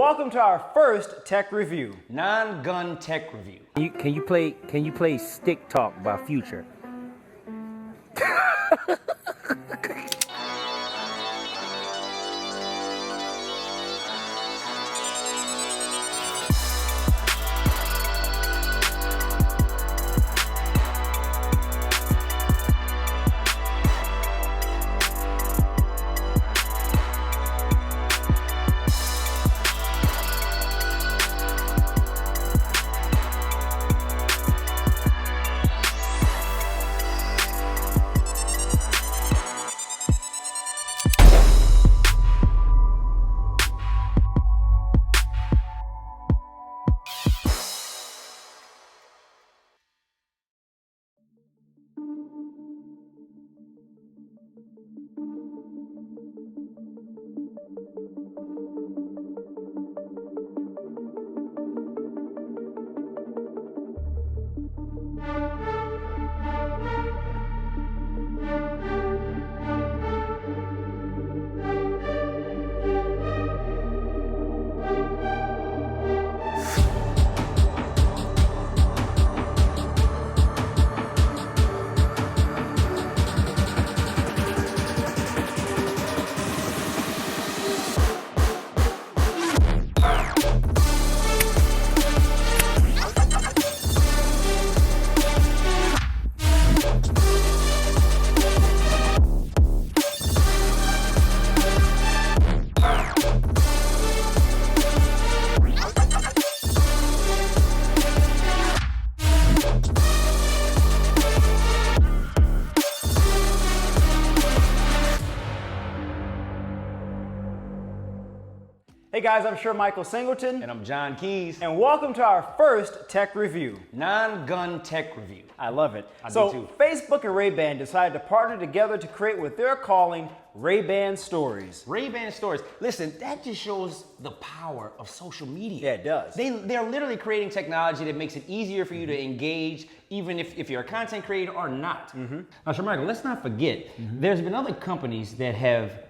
welcome to our first tech review. Non-gun tech review. Can you play Stick Talk by Future? Hey guys, I'm Sure Michael Singleton. And I'm John Keys. And welcome to our first tech review. Non-gun tech review. I love it. I do so too. Facebook and Ray-Ban decided to partner together to create what they're calling Ray-Ban Stories. Ray-Ban Stories. Listen, that just shows the power of social media. Yeah, it does. They're literally creating technology that makes it easier for you to engage, even if you're a content creator or not. Now, Sure Michael, let's not forget, there's been other companies that have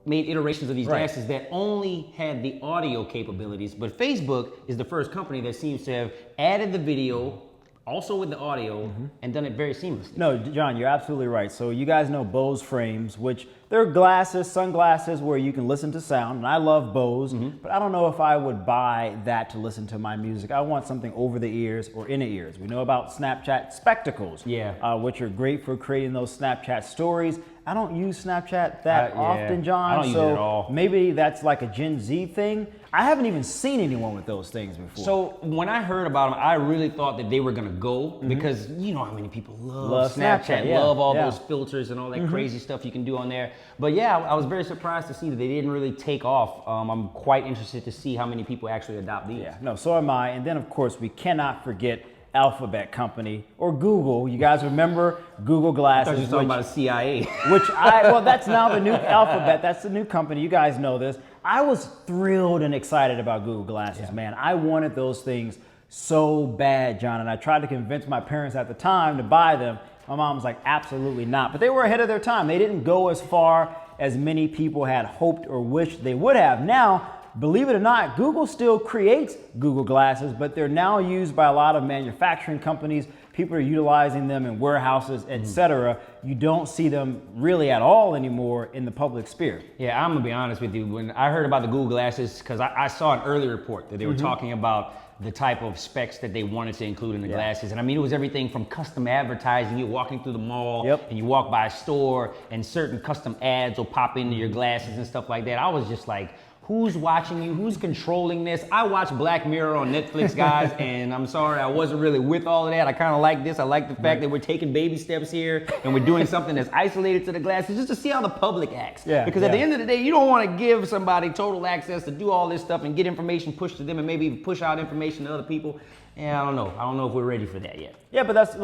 made iterations of these glasses that only had the audio capabilities, but Facebook is the first company that seems to have added the video, also with the audio, and done it very seamlessly. No, John, you're absolutely right. So you guys know Bose frames, which they're glasses, sunglasses where you can listen to sound, and I love Bose, but I don't know if I would buy that to listen to my music. I want something over the ears or in the ears. We know about Snapchat spectacles, which are great for creating those Snapchat stories. I don't use Snapchat that often, John. I don't use it at all. Maybe that's like a Gen Z thing. I haven't even seen anyone with those things before. So when I heard about them, I really thought that they were gonna go because you know how many people love Snapchat, love all those filters and all that crazy stuff you can do on there. But yeah, I was very surprised to see that they didn't really take off. I'm quite interested to see how many people actually adopt these. Yeah, no, so am I. And then of course we cannot forget Alphabet Company or Google. You guys remember Google Glasses? I thought you were talking about the CIA. Well, that's now the new Alphabet. That's the new company. You guys know this. I was thrilled and excited about Google Glasses, man. I wanted those things so bad, John, and I tried to convince my parents at the time to buy them. My mom was like, absolutely not. But they were ahead of their time. They didn't go as far as many people had hoped or wished they would have. Now, believe it or not, Google still creates Google Glasses, but they're now used by a lot of manufacturing companies. People are utilizing them in warehouses, etc. You don't see them really at all anymore in the public sphere. Yeah, I'm gonna be honest with you. When I heard about the Google Glasses, because I saw an early report that they were talking about the type of specs that they wanted to include in the glasses. And I mean, it was everything from custom advertising. You're walking through the mall and you walk by a store and certain custom ads will pop into your glasses and stuff like that. I was just like, who's watching you? Who's controlling this? I watch Black Mirror on Netflix, guys, and I'm sorry, I wasn't really with all of that. I kind of like this. I like the fact that we're taking baby steps here and we're doing something that's isolated to the glasses just to see how the public acts. Because at the end of the day, you don't want to give somebody total access to do all this stuff and get information pushed to them and maybe even push out information to other people. Yeah, I don't know. I don't know if we're ready for that yet. Yeah, but that's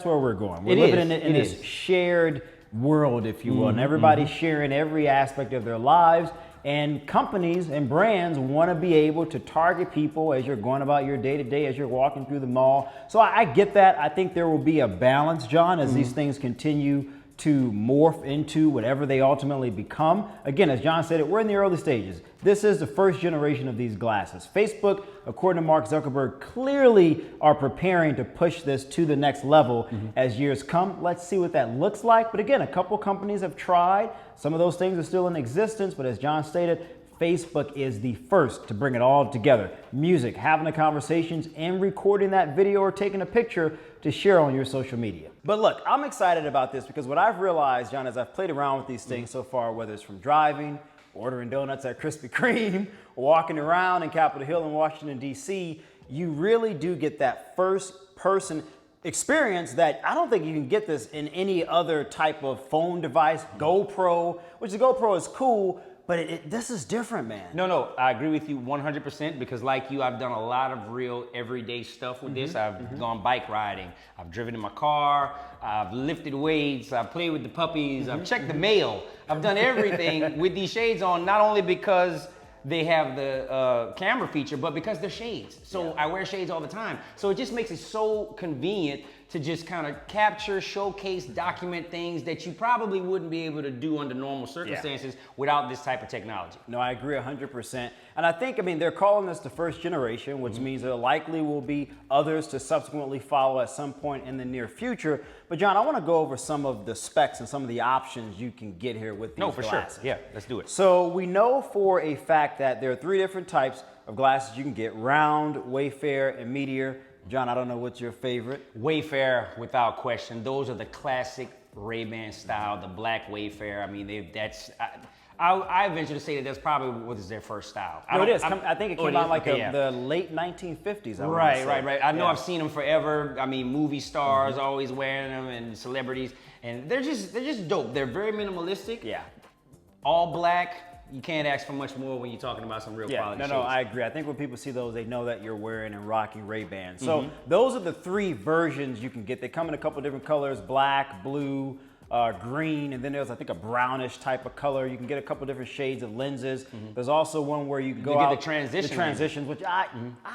where we're going. We're living in this shared world, if you will, and everybody's sharing every aspect of their lives. And companies and brands want to be able to target people as you're going about your day-to-day, as you're walking through the mall. So I get that. I think there will be a balance, John, as these things continue to morph into whatever they ultimately become. Again, as John said, we're in the early stages. This is the first generation of these glasses. Facebook, according to Mark Zuckerberg, clearly are preparing to push this to the next level as years come. Let's see what that looks like. But again, a couple companies have tried. Some of those things are still in existence, but as John stated, Facebook is the first to bring it all together. Music, having the conversations, and recording that video or taking a picture to share on your social media. But look, I'm excited about this because what I've realized, John, as I've played around with these things so far, whether it's from driving, ordering donuts at Krispy Kreme, or walking around in Capitol Hill in Washington, D.C., you really do get that first person experience that I don't think you can get this in any other type of phone device. GoPro, which the GoPro is cool, but this is different, man. No, I agree with you 100% because like you, I've done a lot of real everyday stuff with this. I've gone bike riding, I've driven in my car, I've lifted weights, I've played with the puppies, I've checked the mail. I've done everything with these shades on, not only because they have the camera feature, but because they're shades. So I wear shades all the time. So it just makes it so convenient to just kind of capture, showcase, document things that you probably wouldn't be able to do under normal circumstances without this type of technology. No, I agree 100%. And I think, they're calling this the first generation, which means there likely will be others to subsequently follow at some point in the near future. But John, I want to go over some of the specs and some of the options you can get here with these glasses. Sure. Yeah, let's do it. So we know for a fact that there are 3 different types of glasses you can get: round, Wayfair, and Meteor. John, I don't know what's your favorite. Wayfair, without question. Those are the classic Ray-Ban style, the black Wayfair. I venture to say that that's probably what is their first style. No, it is. I think it came out like the late 1950s. Right. I know I've seen them forever. Movie stars always wearing them and celebrities. And they're just dope. They're very minimalistic. Yeah. All black. You can't ask for much more when you're talking about some real quality shades. No, I agree. I think when people see those, they know that you're wearing and rocking Ray-Ban. So those are the 3 versions you can get. They come in a couple different colors: black, blue, green, and then there's, I think, a brownish type of color. You can get a couple different shades of lenses. There's also one where you can go out the transitions, which I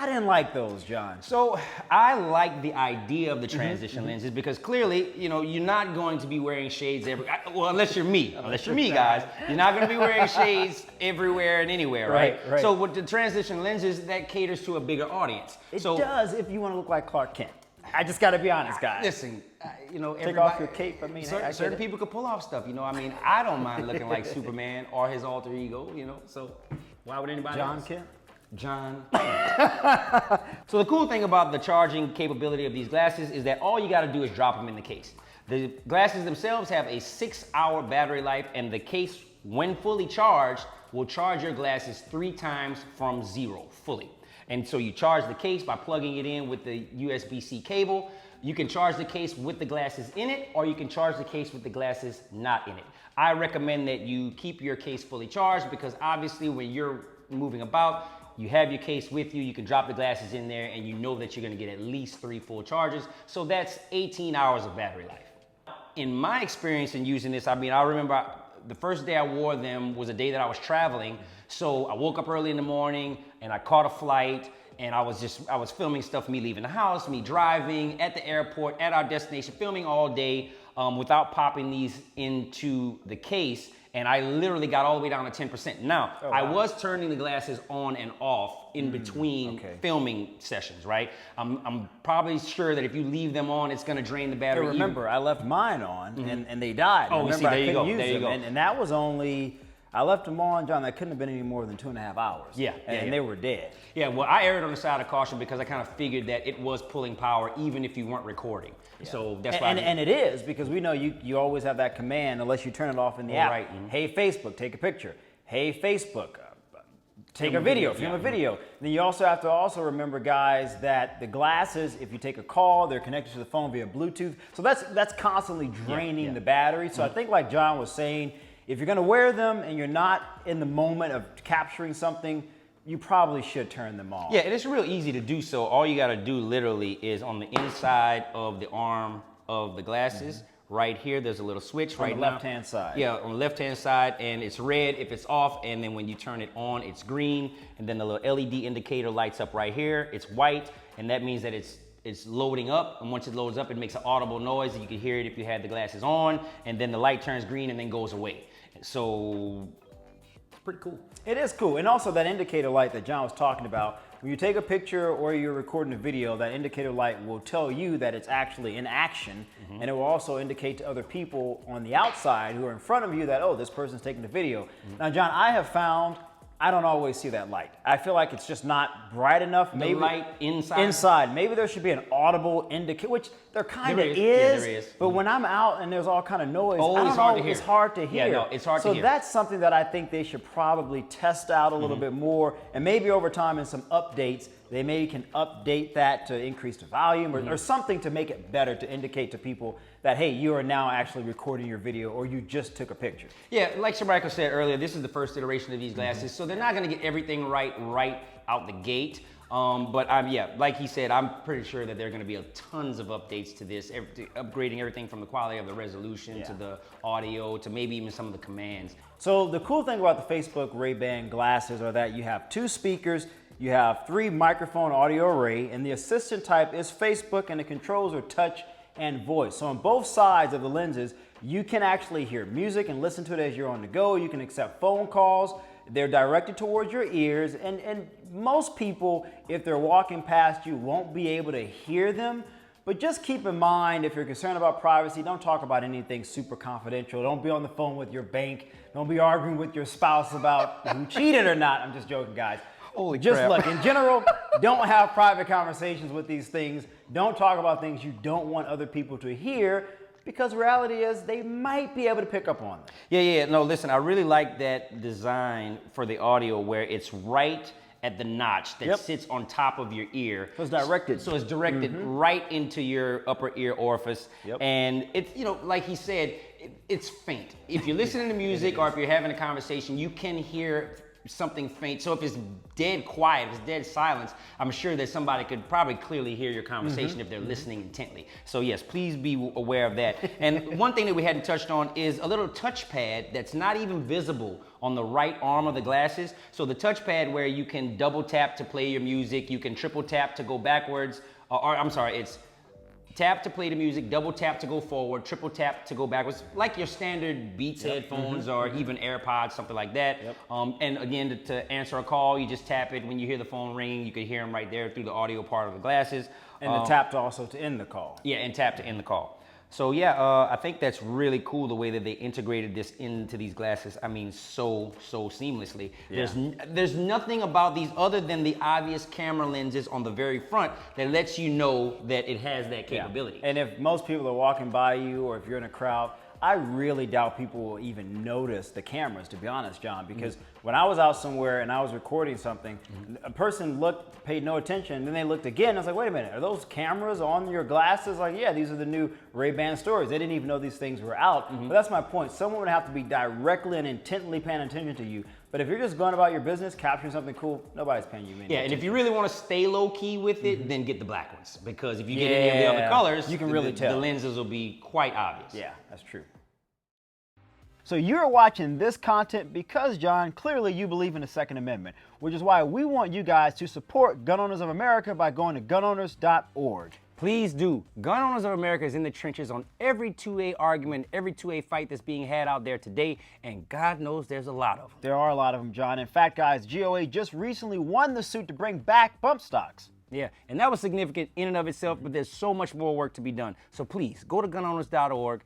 didn't like those, John. So I like the idea of the transition lenses because clearly, you're not going to be wearing shades unless you're me. Unless you're me, guys, you're not going to be wearing shades everywhere and anywhere, right? So with the transition lenses, that caters to a bigger audience. It does if you want to look like Clark Kent. I just got to be honest, guys. Listen, take off your cape. Certain people could pull off stuff. I don't mind looking like Superman or his alter ego. So why would anybody else? John Kent. So the cool thing about the charging capability of these glasses is that all you got to do is drop them in the case. The glasses themselves have a 6-hour battery life, and the case, when fully charged, will charge your glasses 3 times from 0 fully. And so you charge the case by plugging it in with the USB-C cable. You can charge the case with the glasses in it, or you can charge the case with the glasses not in it. I recommend that you keep your case fully charged because obviously when you're moving about, you have your case with you, you can drop the glasses in there and you know that you're gonna get at least 3 full charges. So that's 18 hours of battery life. In my experience in using this, I remember the first day I wore them was a day that I was traveling. So I woke up early in the morning and I caught a flight and I was filming stuff, me leaving the house, me driving at the airport, at our destination, filming all day without popping these into the case. And I literally got all the way down to 10%. Now, I was turning the glasses on and off in between filming sessions, right? I'm probably sure that if you leave them on, it's gonna drain the battery. Remember, I left mine on and they died. Oh, remember, see, there you go. There you go. And that was only, I left them on, John, that couldn't have been any more than 2.5 hours. And they were dead. Yeah, well, I erred on the side of caution because I kind of figured that it was pulling power even if you weren't recording. So that's why. And it is, because we know you always have that command unless you turn it off in the app. Right. Hey, Facebook, take a picture. Hey, Facebook, take a video, film a video. Then you also have to remember, guys, that the glasses, if you take a call, they're connected to the phone via Bluetooth. So that's constantly draining the battery. So I think, like John was saying, if you're gonna wear them and you're not in the moment of capturing something, you probably should turn them off. Yeah, and it's real easy to do so. All you gotta do literally is on the inside of the arm of the glasses, right here, there's a little switch on the left-hand side. Yeah, on the left-hand side, and it's red if it's off, and then when you turn it on, it's green, and then the little LED indicator lights up right here. It's white, and that means that it's it's loading up, and once it loads up, it makes an audible noise, and you can hear it if you had the glasses on, and then the light turns green and then goes away. So it's pretty cool. It is cool. And also that indicator light that John was talking about, when you take a picture or you're recording a video, that indicator light will tell you that it's actually in action, and it will also indicate to other people on the outside who are in front of you that, oh, this person's taking the video. Now, John, I have found I don't always see that light. I feel like it's just not bright enough. Maybe light inside? Inside. Maybe there should be an audible indicator, which there kind of is. Yeah, there is. But when I'm out and there's all kind of noise, it's hard to hear. It's hard to hear. Yeah, no, it's hard to hear. So that's something that I think they should probably test out a little bit more. And maybe over time in some updates, they maybe can update that to increase the volume or something to make it better, to indicate to people that, hey, you are now actually recording your video or you just took a picture. Yeah, like Shabriko said earlier, this is the first iteration of these glasses, so they're not going to get everything right out the gate. But yeah, like he said, I'm pretty sure that there are going to be tons of updates to this, upgrading everything from the quality of the resolution to the audio to maybe even some of the commands. So the cool thing about the Facebook Ray-Ban glasses are that you have 2 speakers, you have 3 microphone audio array, and the assistant type is Facebook, and the controls are touch and voice. So on both sides of the lenses, you can actually hear music and listen to it as you're on the go. You can accept phone calls. They're directed towards your ears, and most people, if they're walking past you, won't be able to hear them. But just keep in mind, if you're concerned about privacy, don't talk about anything super confidential. Don't be on the phone with your bank. Don't be arguing with your spouse about who cheated or not. I'm just joking, guys. Holy just crap. Look, in general, don't have private conversations with these things. Don't talk about things you don't want other people to hear, because reality is they might be able to pick up on them. Yeah, no, listen, I really like that design for the audio where it's right at the notch that sits on top of your ear. So it's directed. So it's directed right into your upper ear orifice. And it's, like he said, it's faint. If you're listening to music or if you're having a conversation, you can hear something faint. So if it's dead quiet, if it's dead silence, I'm sure that somebody could probably clearly hear your conversation if they're listening intently. So yes, please be aware of that. And one thing that we hadn't touched on is a little touchpad that's not even visible on the right arm of the glasses. So the touchpad where you can double tap to play your music, you can triple tap to go backwards, or I'm sorry, it's tap to play the music, double tap to go forward, triple tap to go backwards, like your standard Beats headphones or even AirPods, something like that. And again, to answer a call, you just tap it. When you hear the phone ringing, you can hear them right there through the audio part of the glasses. And the tap to also to end the call. Yeah, and tap to end the call. So yeah, I think that's really cool the way that they integrated this into these glasses. I mean, so seamlessly. Yeah. There's nothing about these other than the obvious camera lenses on the very front that lets you know that it has that capability. And if most people are walking by you or if you're in a crowd, I really doubt people will even notice the cameras, to be honest, John, because when I was out somewhere and I was recording something, a person looked, paid no attention, and then they looked again. I was like, wait a minute, are those cameras on your glasses? Like, yeah, these are the new Ray-Ban stories. They didn't even know these things were out. But that's my point. Someone would have to be directly and intently paying attention to you. But if you're just going about your business, capturing something cool, nobody's paying you any attention. And if you really want to stay low key with it, then get the black ones. Because if you get any of the other colors, you can really tell. The lenses will be quite obvious. Yeah, that's true. So you're watching this content because, John, clearly you believe in the Second Amendment, which is why we want you guys to support Gun Owners of America by going to gunowners.org. Please do. Gun Owners of America is in the trenches on every 2A argument, every 2A fight that's being had out there today, and God knows there's a lot of them. There are a lot of them, John. In fact, guys, GOA just recently won the suit to bring back bump stocks. Yeah, and that was significant in and of itself, but there's so much more work to be done. So please, go to gunowners.org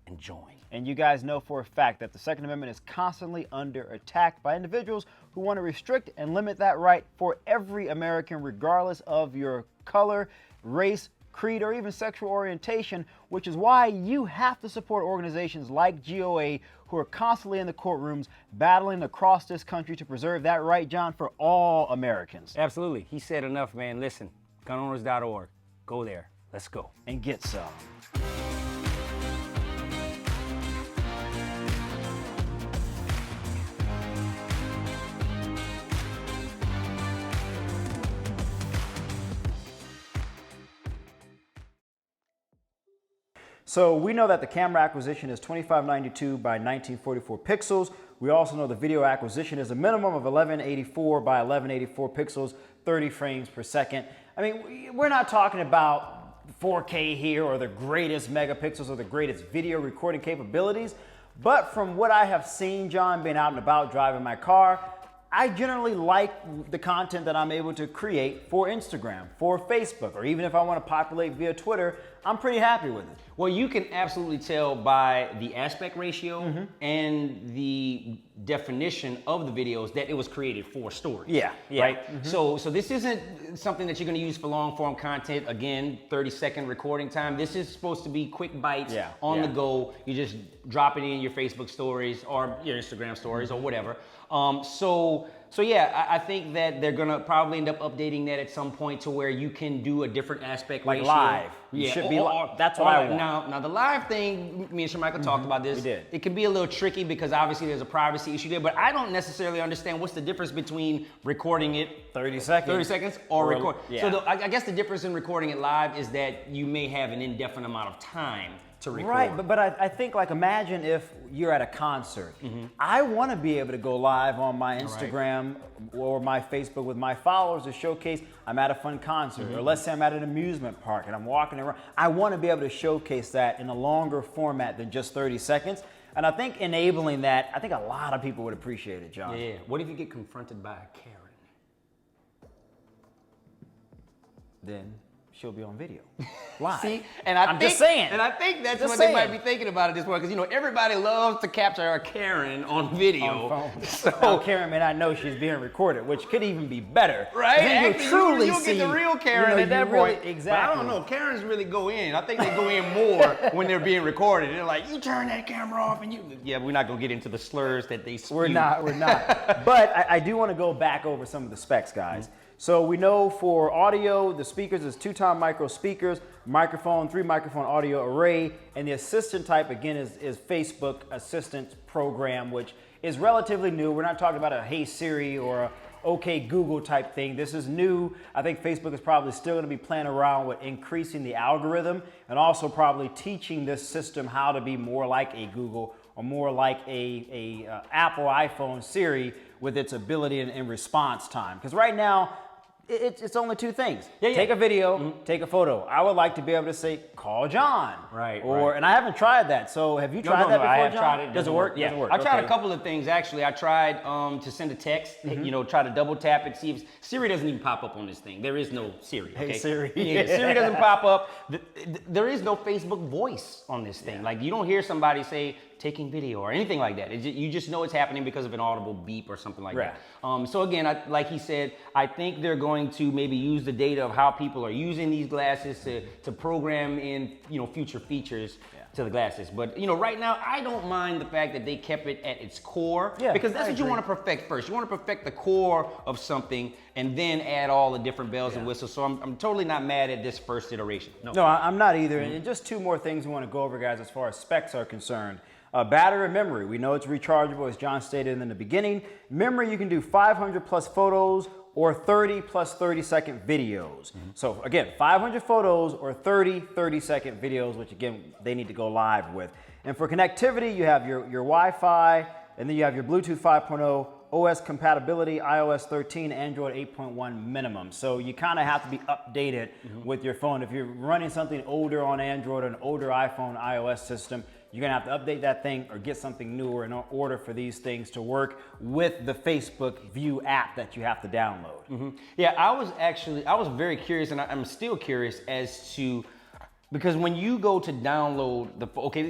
and join. And you guys know for a fact that the Second Amendment is constantly under attack by individuals who want to restrict and limit that right for every American, regardless of your color, race, creed, or even sexual orientation, which is why you have to support organizations like GOA who are constantly in the courtrooms battling across this country to preserve that right, John, for all Americans. Absolutely. He said enough, man. Listen, gunowners.org. Go there. Let's go. And get some. So we know that the camera acquisition is 2592 by 1944 pixels, We also know the video acquisition is a minimum of 1184 by 1184 pixels, 30 frames per second. I mean, we're not talking about 4K here or the greatest megapixels or the greatest video recording capabilities, but from what I have seen, John, being out and about driving my car, I generally like the content that I'm able to create for Instagram, for Facebook, or even if I want to populate via Twitter, I'm pretty happy with it. Well, you can absolutely tell by the aspect ratio and the definition of the videos that it was created for stories. Yeah. Right? So this isn't something that you're going to use for long form content. Again, 30-second recording time. This is supposed to be quick bites on the go. You just drop it in your Facebook stories or your Instagram stories or whatever. So yeah, I think that they're gonna probably end up updating that at some point to where you can do a different aspect like ratio. live. Yeah, Should be that's what I want. Now the live thing, me and Shamika talked about this. We did. It can be a little tricky because obviously there's a privacy issue there, but I don't necessarily understand what's the difference between recording it 30 seconds or record. Yeah. So I guess the difference in recording it live is that you may have an indefinite amount of time to record. Right, but I think, like, imagine if you're at a concert. I want to be able to go live on my Instagram or my Facebook with my followers to showcase I'm at a fun concert. Or let's say I'm at an amusement park and I'm walking around. I want to be able to showcase that in a longer format than just 30 seconds. And I think enabling that, I think a lot of people would appreciate it, John. Yeah. What if you get confronted by a Karen? Then she'll be on video. Live. See, and I'm just saying. And I think that's Just what saying. they might be thinking about at this point, because everybody loves to capture a Karen on video. On phone. So Now, Karen may not know she's being recorded, which could even be better. right, Then actually, you'll you'll get the real Karen at that you point. really- exactly. But I don't know. Karens really go in. I think they go in more when they're being recorded. They're like, you turn that camera off, and you. Yeah, we're not gonna get into the slurs that they spew. We're not. But I do want to go back over some of the specs, guys. So we know for audio, the speakers is 2-time micro speakers, microphone, 3-microphone audio array, and the assistant type, again, is Facebook Assistant program, which is relatively new. We're not talking about a Hey Siri or a OK Google type thing. This is new. I think Facebook is probably still going to be playing around with increasing the algorithm and also probably teaching this system how to be more like a Google or more like a Apple iPhone Siri with its ability and response time. Because right now, it's only two things. Take a video, take a photo. I would like to be able to say, call John. Right. And I haven't tried that. So have you tried that before, I have John? tried it. Does it work? Yeah. Doesn't work. I tried Okay. a couple of things, actually. I tried to send a text, try to double tap it, see if Siri doesn't even pop up on this thing. There is no Siri. Okay? Hey, Siri. Yeah, Siri doesn't pop up. There is no Facebook voice on this thing. Like, you don't hear somebody say, taking video or anything like that. You just know it's happening because of an audible beep or something like that. So again, like he said, I think they're going to maybe use the data of how people are using these glasses to program in future features to the glasses. But right now, I don't mind the fact that they kept it at its core, because that's what you want to perfect first. You want to perfect the core of something and then add all the different bells and whistles. So I'm totally not mad at this first iteration. No, I'm not either. And just two more things we want to go over, guys, as far as specs are concerned. Battery and memory. We know it's rechargeable, as John stated in the beginning. Memory, you can do 500 plus photos or 30 plus 30-second videos. So again, 500 photos or 30-second videos, which again, they need to go live with. And for connectivity, you have your Wi-Fi, and then you have your Bluetooth 5.0, OS compatibility, iOS 13, Android 8.1 minimum. So you kind of have to be updated with your phone. If you're running something older on Android or an older iPhone iOS system, you're gonna have to update that thing or get something newer in order for these things to work with the Facebook View app that you have to download. Yeah, I was very curious, and I'm still curious as to, because when you go to download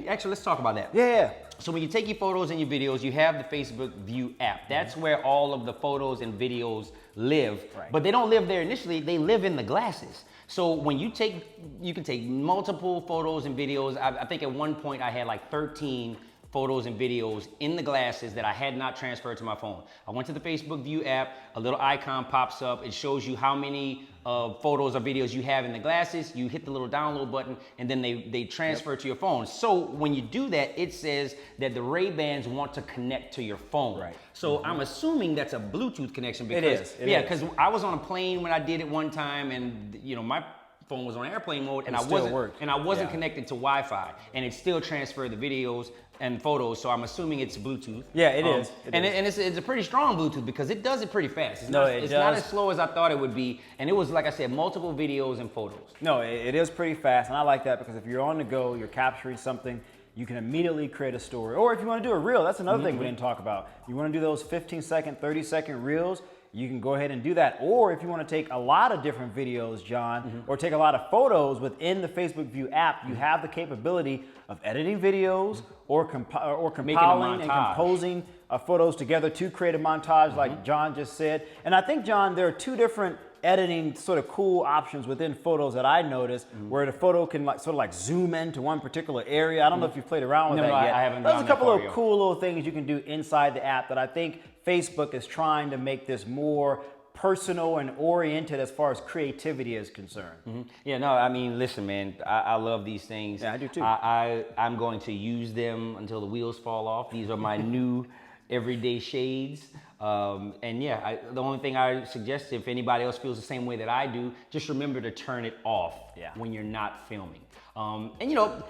actually let's talk about that. Yeah. So when you take your photos and your videos, you have the Facebook View app. That's where all of the photos and videos live. Right. But they don't live there initially, they live in the glasses. So when you can take multiple photos and videos. I think at one point I had like 13 photos and videos in the glasses that I had not transferred to my phone. I went to the Facebook View app, a little icon pops up. It shows you how many photos or videos you have in the glasses. You hit the little download button and then they transfer to your phone. So when you do that, it says that the Ray-Bans want to connect to your phone. Right. So I'm assuming that's a Bluetooth connection. Because, It is. Because I was on a plane when I did it one time, and my phone was on airplane mode, and It I still wasn't worked. and connected to Wi-Fi, and it still transferred the videos and photos. So I'm assuming it's Bluetooth. Yeah, it is. And it's a pretty strong Bluetooth because it does it pretty fast. It's No, not, it it's not does. as slow as I thought it would be, and it was, like I said, multiple videos and photos. No, it is pretty fast, and I like that because if you're on the go, you're capturing something, you can immediately create a story. Or if you want to do a reel, that's another thing we didn't talk about. You want to do those 15-second, 30-second reels, you can go ahead and do that. Or if you want to take a lot of different videos, John, or take a lot of photos within the Facebook View app, you have the capability of editing videos or compiling and montage. composing photos together to create a montage like John just said. And I think, John, there are two different editing sort of cool options within photos that I noticed where the photo can sort of zoom into one particular area. I don't know if you've played around with No, that yet. I haven't There's gone a that couple far of yet. cool little things you can do inside the app that I think Facebook is trying to make this more personal and oriented as far as creativity is concerned. Yeah, no, I mean, listen, man, I love these things. Yeah, I do too. I'm going to use them until the wheels fall off. These are my new everyday shades. And yeah, the only thing I suggest, if anybody else feels the same way that I do, just remember to turn it off when you're not filming. And you know,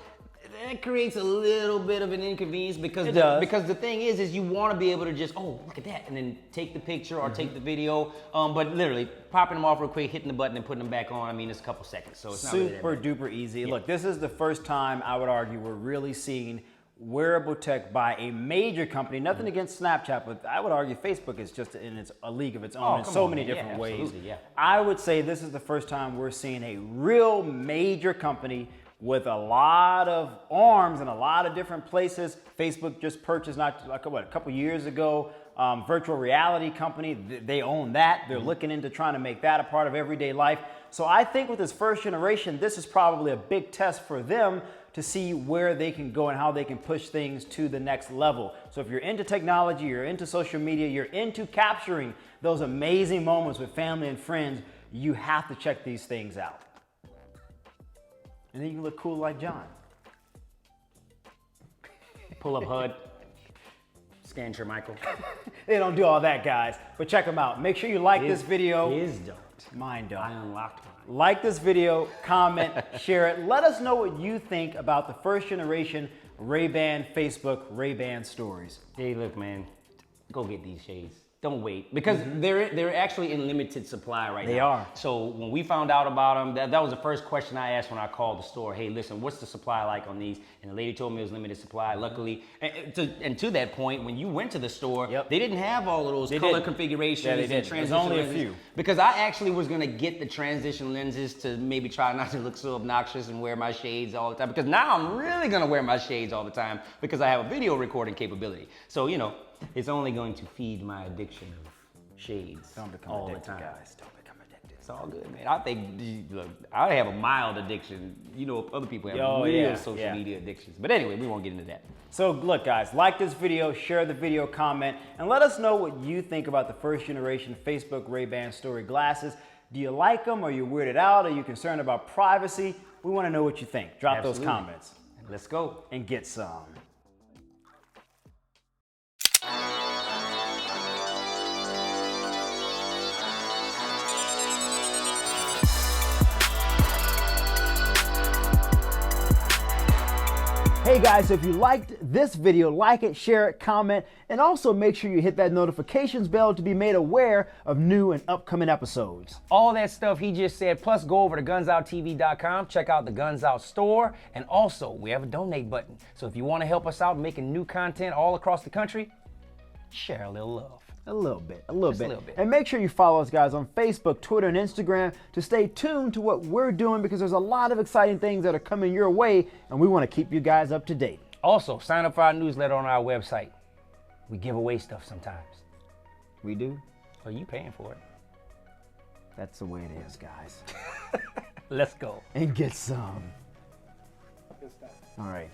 that creates a little bit of an inconvenience because the thing is you want to be able to just, oh, look at that, and then take the picture or take the video. But literally popping them off real quick, hitting the button and putting them back on, I mean, it's a couple seconds. So it's not really that Super bad. duper easy. Look, this is the first time I would argue we're really seeing wearable tech by a major company. Nothing against Snapchat, but I would argue Facebook is just in a league of its own in come so on, many man. Yeah, different ways. absolutely, yeah. I would say this is the first time we're seeing a real major company with a lot of arms in a lot of different places. Facebook just purchased a couple years ago, virtual reality company. They own that. They're looking into trying to make that a part of everyday life. So I think with this first generation, this is probably a big test for them to see where they can go and how they can push things to the next level. So if you're into technology, you're into social media, you're into capturing those amazing moments with family and friends, you have to check these things out. And then you can look cool like John. Pull up HUD, scan your Michael. They don't do all that, guys, but check them out. Make sure you like this video. His don't. Mine don't. I unlocked mine. Like this video, comment, share it. Let us know what you think about the first generation Ray-Ban Facebook Ray-Ban stories. Hey, look, man, go get these shades. Don't wait, because they're actually in limited supply right now. They are. So when we found out about them, that was the first question I asked when I called the store. Hey, listen, what's the supply like on these? And the lady told me it was limited supply. Luckily, and to that point, when you went to the store, they didn't have all of those color configurations Yeah, they and didn't. transition There's only a lenses. few. Because I actually was gonna get the transition lenses to maybe try not to look so obnoxious and wear my shades all the time. Because now I'm really gonna wear my shades all the time because I have a video recording capability. So, you know, it's only going to feed my addiction of shades Don't become all addicted, the time. guys. Don't become addicted. It's all good, man. I think, look, I have a mild addiction. You know, other people have real yeah, social yeah. media addictions. But anyway, we won't get into that. So look, guys, like this video, share the video, comment, and let us know what you think about the first generation Facebook Ray-Ban Story glasses. Do you like them? Are you weirded out? Are you concerned about privacy? We want to know what you think. Drop those Absolutely. comments Let's go. and get some. Hey guys, if you liked this video, like it, share it, comment, and also make sure you hit that notifications bell to be made aware of new and upcoming episodes. All that stuff he just said, plus go over to gunsoutTV.com, check out the Guns Out store, and also we have a donate button. So if you want to help us out making new content all across the country, share a little love. A little bit. Just a little bit. And make sure you follow us, guys, on Facebook, Twitter, and Instagram to stay tuned to what we're doing because there's a lot of exciting things that are coming your way, and we want to keep you guys up to date. Also, sign up for our newsletter on our website. We give away stuff sometimes. We do? Are you paying for it? That's the way it is, guys. Let's go. And get some. All right.